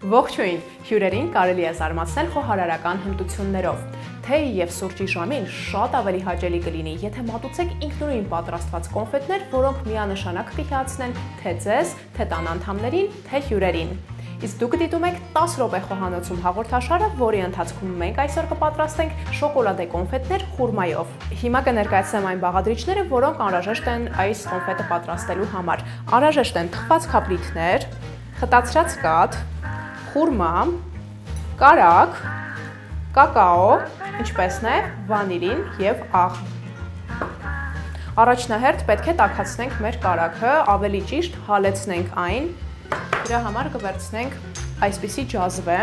Ողջույն, հյուրերին կարելի է զարմացնել խոհարարական հմտություններով։ Թեյի և սուրճի ժամին շատ ավելի հաճելի կլինի, եթե մատուցեք ինքնուրույն պատրաստված կոնֆետներ, որոնք միանշանակ կհիացնեն թե ձեզ, թե տան անդամներին, թե հյուրերին։ Իսկ դուք դիտում եք 10 րոպե խոհանոցում հաղորդաշարը, որի ընթացքում մենք այսօր կպատրաստենք շոկոլադե կոնֆետներ խուրմայով։ Հիմա կներկայացնեմ այն բաղադրիչները, որոնք անհրաժեշտ են այս կոնֆետը պատրաստելու համար։ Անհրաժեշտ են թխված քապրիթներ, խտացրած կաթ, խուրմա, կարագ, կակաո, ինչպես նաև վանիլին և աղ։ Առաջնահերթ պետք է տաքացնենք մեր կարագը, ավելի ճիշտ հալեցնենք այն։ Դրա համար կվերցնենք այսպիսի ջազվե,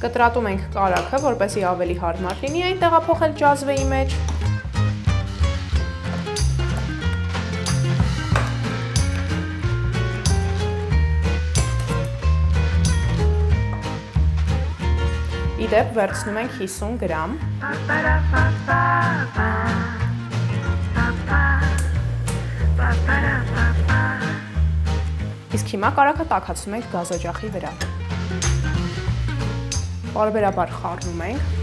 կտրատում ենք կարագը, որպեսզի ավելի հարմար լինի այն տեղափոխել ջազվեի մեջ։ Իդեպ վերցնում ենք 50 գրամ։ Իսկ հիմա կարագը տաքացնում ենք գազօջախի վրա։ Պարբերաբար խառնում ենք։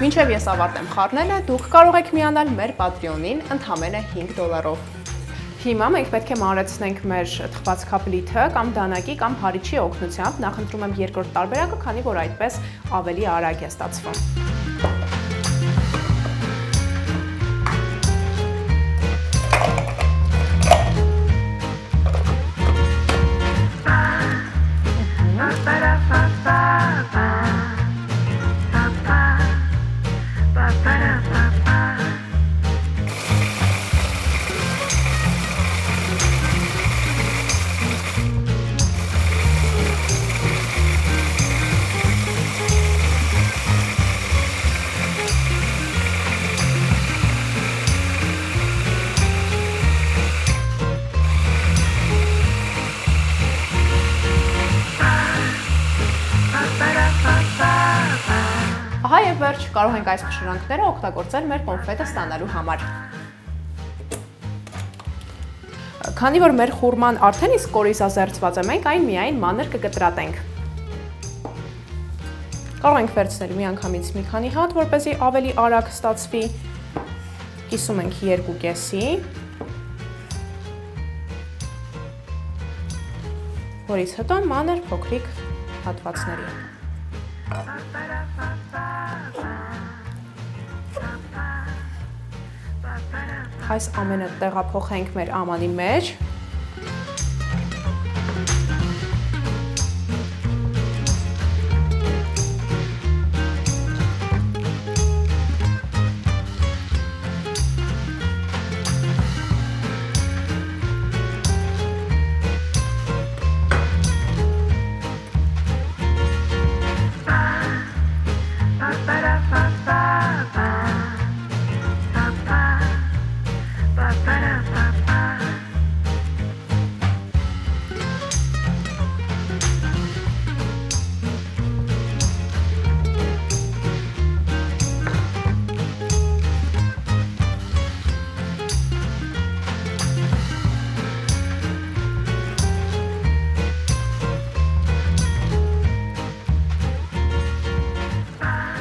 Մինչև ես ավարտեմ խառնելը, դուք կարող եք միանալ մեր Patreon-ին ընդամենը $5-ով։ Հիմա մենք պետք է մանրեցնենք մեր թխված քապլիթը կամ դանակի կամ հարիչի օգնությամբ, նախընտրում եմ երկրորդ տարբերակը, քանի որ այդպես ավելի արագ է ստացվում։ Ահա և վերջ, կարող ենք այս փշրանքները օգտագործել մեր կոնֆետը ստանալու համար։ Քանի որ մեր խուրման արդեն իսկ կորիզազերծված է, մենք այն միայն մանր կկտրատենք։ Կարող ենք վերցնել միանգամից մի քանի հատ, որպեսզի ավելի արագ ստացվի։ Կիսում ենք 2 կեսի, որից հետո մանր փոքրիկ հատվածների։ Այս ամենը տեղափոխենք մեր ամանի մեջ։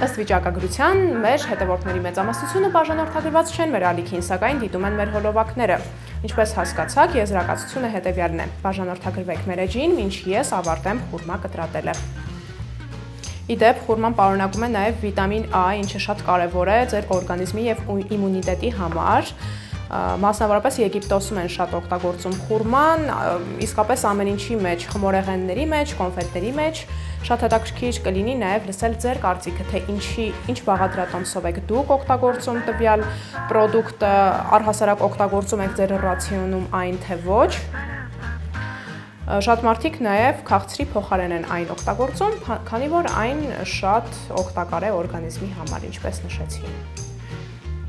Ըստ վիճակագրության, մեր հետևորդների մեծամասնությունը բաժանորդագրված չեն մեր ալիքին, սակայն դիտում են մեր հոլովակները։ Ինչպես հասկացաք, եզրակացությունը հետևյալն է. բաժանորդագրվեք մեր էջին, մինչ ես ավարտեմ խուրմա կտրատելը։ Իդեպ, խուրման պարունակում է նաև վիտամին A, ինչը շատ կարևոր է ձեր օրգանիզմի և իմունիտետի համար։ Մասնավորապես Եգիպտոսում են շատ օգտագործում խուրման, իսկապես ամեն ինչի մեջ, խմորեղենների մեջ, կոնֆետների մեջ։ Շատ հետաքրքիր կլինի նաև լսել ձեր կարծիքը, թե ինչ բաղադրատոմսով եք դուք օգտագործում տվյալ պրոդուկտը, առհասարակ օգտագործում եք ձեր ռացիոնում այն, թե ոչ։ Շատ մարդիկ նաև քաղցրի փոխարեն են այն օգտագործում, քանի որ այն շատ օգտակար է օրգանիզմի համար, ինչպես նշեցի։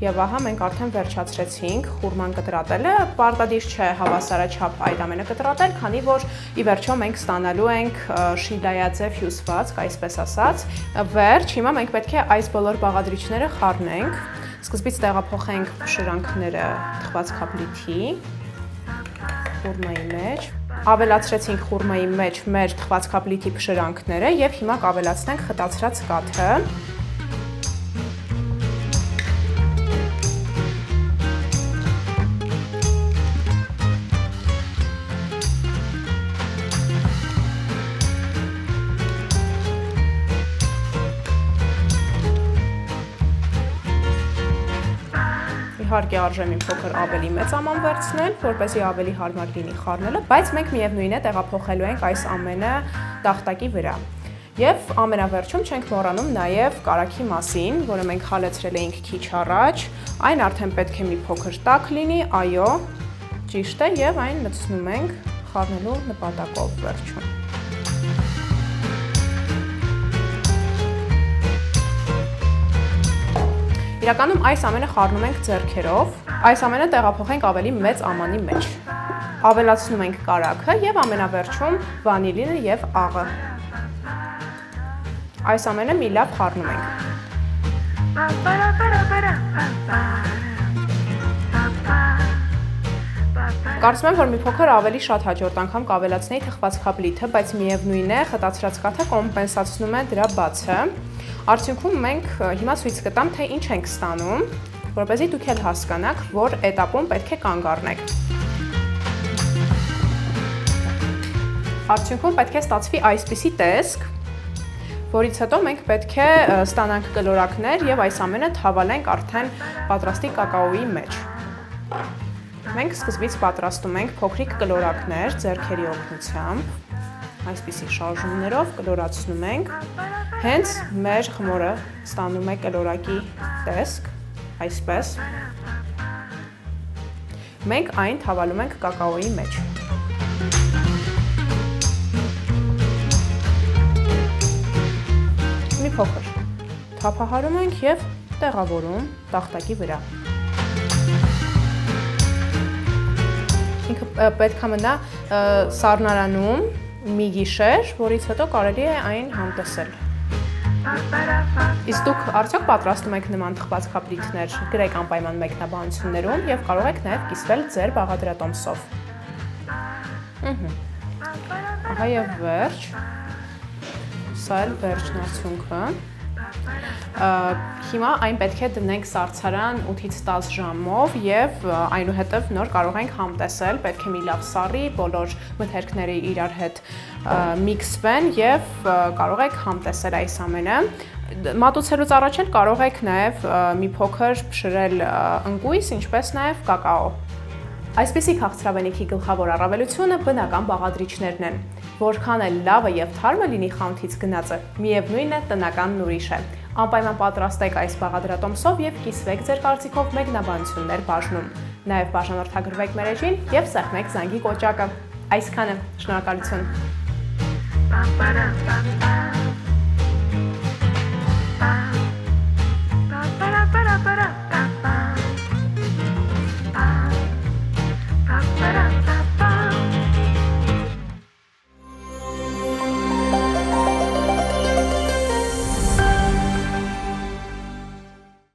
Եվ ահա մենք արդեն վերջացրեցինք խուրման կտրատելը, պարտադիր չէ հավասարաչափ այդ ամենը կտրատել, քանի որ ի վերջո մենք ստանալու ենք շիլայաձև հյուսվածք, այսպես ասած։ Վերջ, հիմա մենք պետք է այս բոլոր բաղադրիչները խառնենք։ Սկզբից տեղափոխենք փշրանքները թխվածքապլիթի խուրմայի մեջ։ Ավելացրեցինք խուրմայի մեջ մեր թխվածքապլիթի փշրանքները եւ հիմա կավելացնենք խտացրած կաթը։ Իհարկե արժե մի փոքր ավելի մեծ աման վերցնել, որպեսզի ավելի հարմար լինի խառնելը, բայց մենք միևնույն է տեղափոխելու ենք այս ամենը տախտակի վրա։ Եվ ամենավերջում չենք մոռանում նաև կարագի մասին, որը մենք խալեցրել էինք քիչ առաջ, այն արդեն պետք է մի փոքր տաք լինի, այո, ճիշտ է, եւ այն լցնում ենք խառնելու նպատակով վերջում։ Իրականում այս ամենը խառնում ենք ձեռքերով, այս ամենը տեղափոխենք ավելի մեծ ամանի մեջ։ Ավելացնում ենք կարագը եւ ամենավերջում վանիլինը եւ աղը։ Այս ամենը մի լավ խառնում ենք։ Կարծում եմ, որ մի փոքր ավելի շատ հաջորդ անգամ կավելացնեի թխվածքապլիթը, բայց միևնույն է, խտացրած կաթը կոմպենսացնում է դրա բացը։ Արդյունքում մենք հիմա ցույց կտամ, թե ինչ ենք ստանում, որպեսզի դուք էլ հասկանաք, որ էտապում պետք է կանգ առնեք։ Արդյունքում պետք է ստացվի այսպիսի տեսք, որից հետո մենք պետք է ստանանք կլորակներ եւ այս ամենը թավալենք արդեն պատրաստի կակաոյի մեջ։ Մենք սկզբից պատրաստում ենք փոքրիկ կլորակներ ձեռքերի օգնությամբ, այսպիսի շարժումներով կլորացնում ենք, հենց մեր խմորը ստանում է կլորակի տեսք, այսպես։ Մենք այն թավալում ենք կակաոյի մեջ։ Մի փոքր թափահարում ենք եւ տեղավորում տախտակի վրա։ Ինքը պետք է մնա սառնարանում մի գիշեր, որից հետո կարելի է այն համտեսել։ Իսկ դուք արդյոք պատրաստում եք նման թխվածքապլիթներ, գրեք անպայման մեկնաբանություններում եւ կարող եք նաեւ կիսվել ձեր բաղադրատոմսով։ Ահա եւ վերջ։ Սա էլ վերջն արդյունքը։ Հիմա այն պետք է դնենք սառցարան 8-ից 10 ժամով եւ այնուհետեւ նոր կարող ենք համտեսել, պետք է մի լավ սառի, բոլոր մթերքները իրար հետ միքսվեն եւ կարող եք համտեսել այս ամենը։ Մատուցելուց առաջ էլ կարող եք նաեւ մի փոքր փշրել ընկույզ, ինչպես նաեւ կակաո։ Այսպիսի քաղցրավենիքի գլխավոր առավելությունը բնական բաղադրիչներն են։ Որքան էլ լավը եւ թարմը լինի խանութից գնացը, միևնույն է տնականն ուրիշ է։ Անպայման պատրաստեք այս բաղադրատոմսով եւ կիսվեք ձեր կարծիքով մեկնաբանություններ բաժնում։ Նաեւ բաժանորդագրվեք մեր էջին եւ սեղմեք զանգի կոճակը։ Այսքանը, շնորհակալություն։